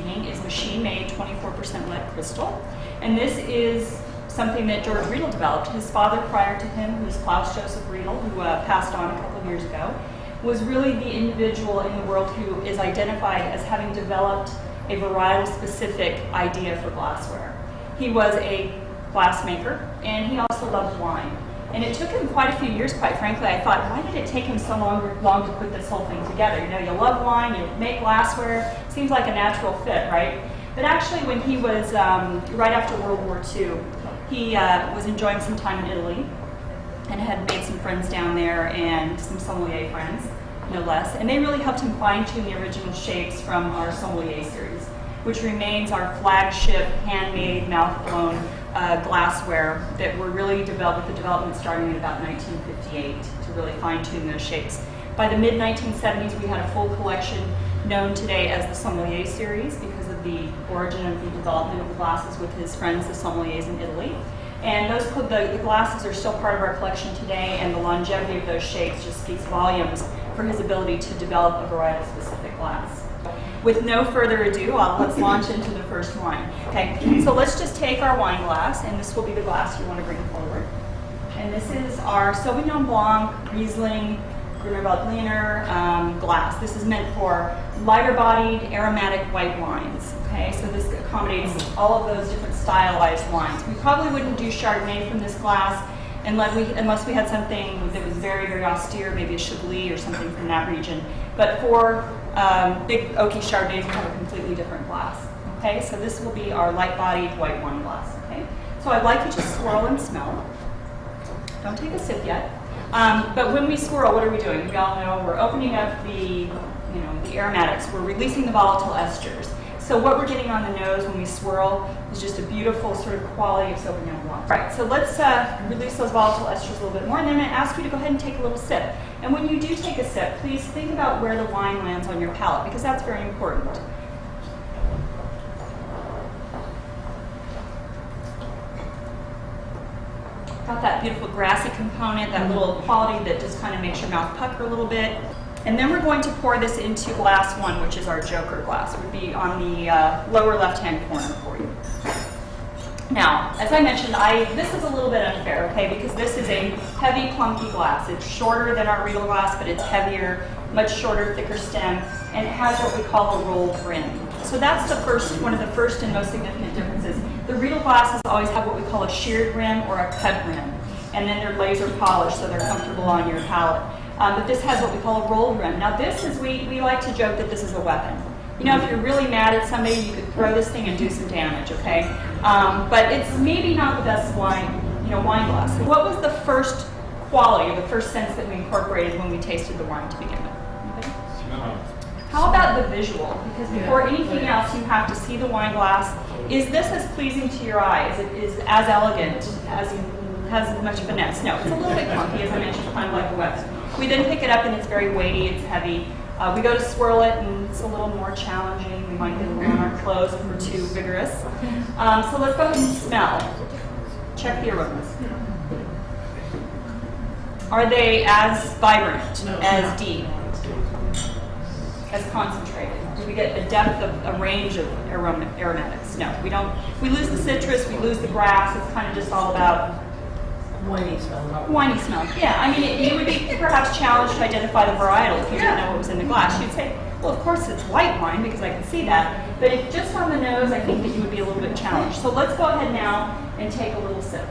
evening is machine-made 24% lead crystal. And this is something that George Riedel developed. His father prior to him, who was Klaus Joseph Riedel, who passed on a couple of years ago, was really the individual in the world who is identified as having developed a varietal-specific idea for glassware. He was a glassmaker, and he also loved wine. And it took him quite a few years, quite frankly. I thought, why did it take him so long to put this whole thing together? You know, you love wine, you make glassware, seems like a natural fit, right? But actually, when he was, right after World War II, he was enjoying some time in Italy and had made some friends down there and some sommelier friends, no less. And they really helped him fine-tune the original shapes from our sommelier series, which remains our flagship handmade, mouth-blown glassware that were really developed, with the development starting in about 1958 to really fine-tune those shapes. By the mid-1970s, we had a full collection known today as the sommelier series because of the origin of the development of the glasses with his friends, the sommeliers in Italy. And the glasses are still part of our collection today, and the longevity of those shapes just speaks volumes for his ability to develop a varietal-specific glass. With no further ado, let's launch into the first wine. Okay, so let's just take our wine glass, and this will be the glass you want to bring forward. And this is our Sauvignon Blanc, Riesling, Gruner Veltliner glass. This is meant for lighter-bodied, aromatic white wines. Okay, so this accommodates all of those different stylized wines. We probably wouldn't do Chardonnay from this glass unless we had something that was very, very austere, maybe a Chablis or something from that region. But for big oaky Chardonnays, we have a completely different glass. Okay, so this will be our light-bodied white wine glass. Okay, so I'd like you to swirl and smell. Don't take a sip yet. But when we swirl, what are we doing? We all know we're opening up the aromatics. We're releasing the volatile esters. So what we're getting on the nose when we swirl is just a beautiful sort of quality of Sauvignon Blanc. Right, so let's release those volatile esters a little bit more, and then I'm going to ask you to go ahead and take a little sip. And when you do take a sip, please think about where the wine lands on your palate, because that's very important. Got that beautiful grassy component, that little quality that just kind of makes your mouth pucker a little bit. And then we're going to pour this into glass one, which is our Joker glass. It would be on the lower left-hand corner for you. Now, as I mentioned, this is a little bit unfair, okay, because this is a heavy, clunky glass. It's shorter than our Riedel glass, but it's heavier, much shorter, thicker stem, and it has what we call a rolled rim. So that's one of the first and most significant differences. The Riedel glasses always have what we call a sheared rim or a cut rim, and then they're laser polished so they're comfortable on your palate. But this has what we call a rolled rim. Now this is, we like to joke that this is a weapon. You know, if you're really mad at somebody, you could throw this thing and do some damage, okay? But it's maybe not the best wine glass. What was the first quality, or the first sense that we incorporated when we tasted the wine to begin with? Anybody? How about the visual? Because before anything else, you have to see the wine glass. Is this as pleasing to your eye? Is it as elegant, has as much finesse? No, it's a little bit clunky, as I mentioned, kind of like a weapon. We then pick it up and it's very weighty, it's heavy. We go to swirl it and it's a little more challenging. We might get a little on our clothes if we're too vigorous. So let's go ahead and smell. Check the aromas. Are they as vibrant, as deep, as concentrated? Do we get a depth of a range of aromatics? No, we don't. We lose the citrus, we lose the grass. It's kind of just all about whiny smell. Whiny smell. Yeah, I mean, you would be perhaps challenged to identify the varietal if you didn't know what was in the glass. You'd say, well, of course it's white wine because I can see that. But if just on the nose, I think that you would be a little bit challenged. So let's go ahead now and take a little sip.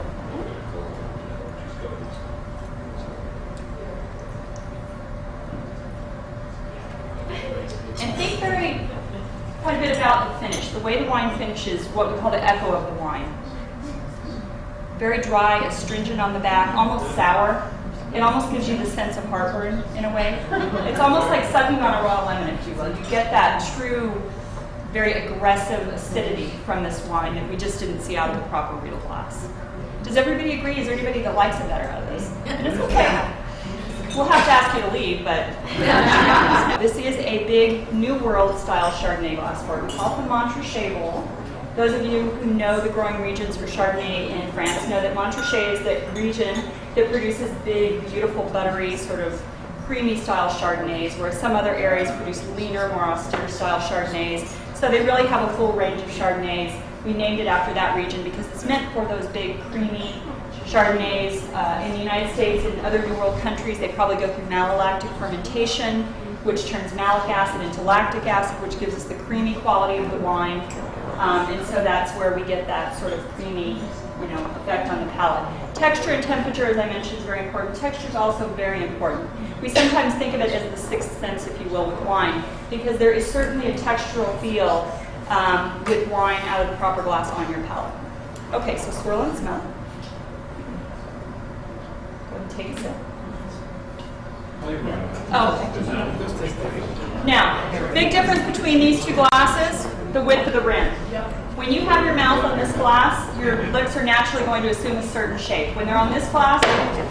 And think quite a bit about the finish. The way the wine finishes, what we call the echo of the wine. Very dry, astringent on the back, almost sour. It almost gives you the sense of heartburn in a way. It's almost like sucking on a raw lemon, if you will. You get that true, very aggressive acidity from this wine that we just didn't see out of the proper Riedel glass. Does everybody agree? Is there anybody that likes it better out of this? And it's okay. We'll have to ask you to leave, but this is a big New World style Chardonnay glassware. We call it the Montrachet bowl. Those of you who know the growing regions for Chardonnay in France know that Montrachet is that region that produces big, beautiful, buttery, sort of creamy style Chardonnays, whereas some other areas produce leaner, more austere style Chardonnays. So they really have a full range of Chardonnays. We named it after that region because it's meant for those big, creamy Chardonnays. In the United States and other New World countries, they probably go through malolactic fermentation, which turns malic acid into lactic acid, which gives us the creamy quality of the wine. And so that's where we get that sort of creamy, effect on the palate. Texture and temperature, as I mentioned, is very important. Texture is also very important. We sometimes think of it as the sixth sense, if you will, with wine, because there is certainly a textural feel with wine out of the proper glass on your palate. Okay, so swirl and smell. Go ahead and take a sip. Oh, okay. Now, big difference between these two glasses, the width of the rim. When you have your mouth on this glass, your lips are naturally going to assume a certain shape. When they're on this glass,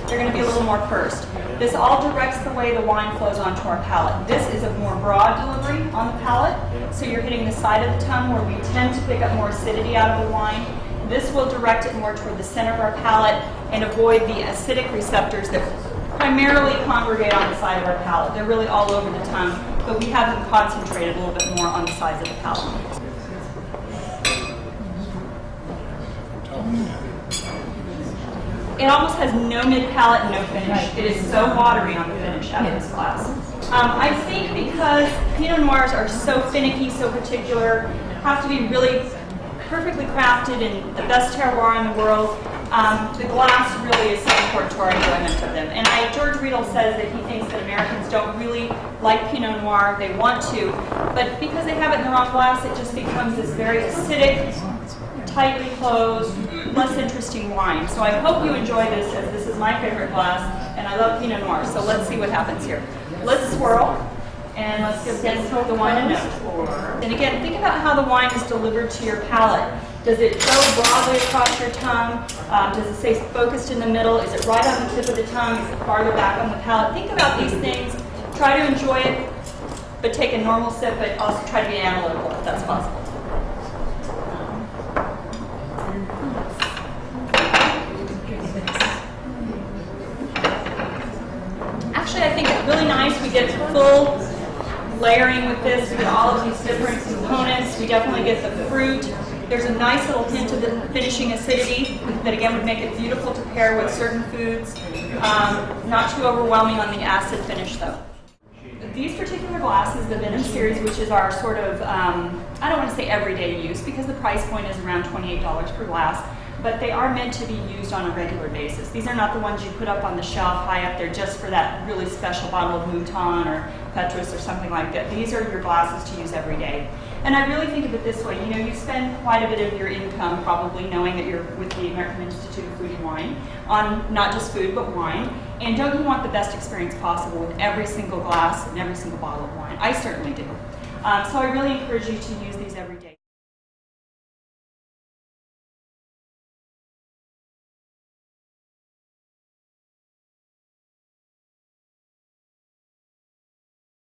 they're going to be a little more pursed. This all directs the way the wine flows onto our palate. This is a more broad delivery on the palate, so you're hitting the side of the tongue where we tend to pick up more acidity out of the wine. This will direct it more toward the center of our palate and avoid the acidic receptors that primarily congregate on the side of our palate. They're really all over the tongue, but we have them concentrated a little bit more on the sides of the palate. It almost has no mid-palate and no finish. It is so watery on the finish out of this glass. I think because Pinot Noirs are so finicky, so particular, have to be really perfectly crafted in the best terroir in the world, the glass really is so important to our enjoyment of them. And George Riedel says that he thinks that Americans don't really like Pinot Noir. They want to, but because they have it in the wrong glass, it just becomes this very acidic, tightly closed, less interesting wine. So I hope you enjoy this, as this is my favorite glass, and I love Pinot Noir. So let's see what happens here. Let's swirl, and let's give the wine a note. And again, think about how the wine is delivered to your palate. Does it go broadly across your tongue? Does it stay focused in the middle? Is it right on the tip of the tongue? Is it farther back on the palate? Think about these things. Try to enjoy it, but take a normal sip, but also try to be analytical if that's possible. Actually, I think it's really nice. We get full layering with this. We get all of these different components. We definitely get the fruit. There's a nice little hint of the finishing acidity that again would make it beautiful to pair with certain foods. Not too overwhelming on the acid finish though. These particular glasses, the Venom series, which is our sort of, I don't want to say everyday use because the price point is around $28 per glass, but they are meant to be used on a regular basis. These are not the ones you put up on the shelf high up there just for that really special bottle of Mouton or Petrus or something like that. These are your glasses to use every day. And I really think of it this way, you spend quite a bit of your income probably knowing that you're with the American Institute of Food and Wine on not just food but wine. And don't you want the best experience possible with every single glass and every single bottle of wine? I certainly do. So I really encourage you to use these every day.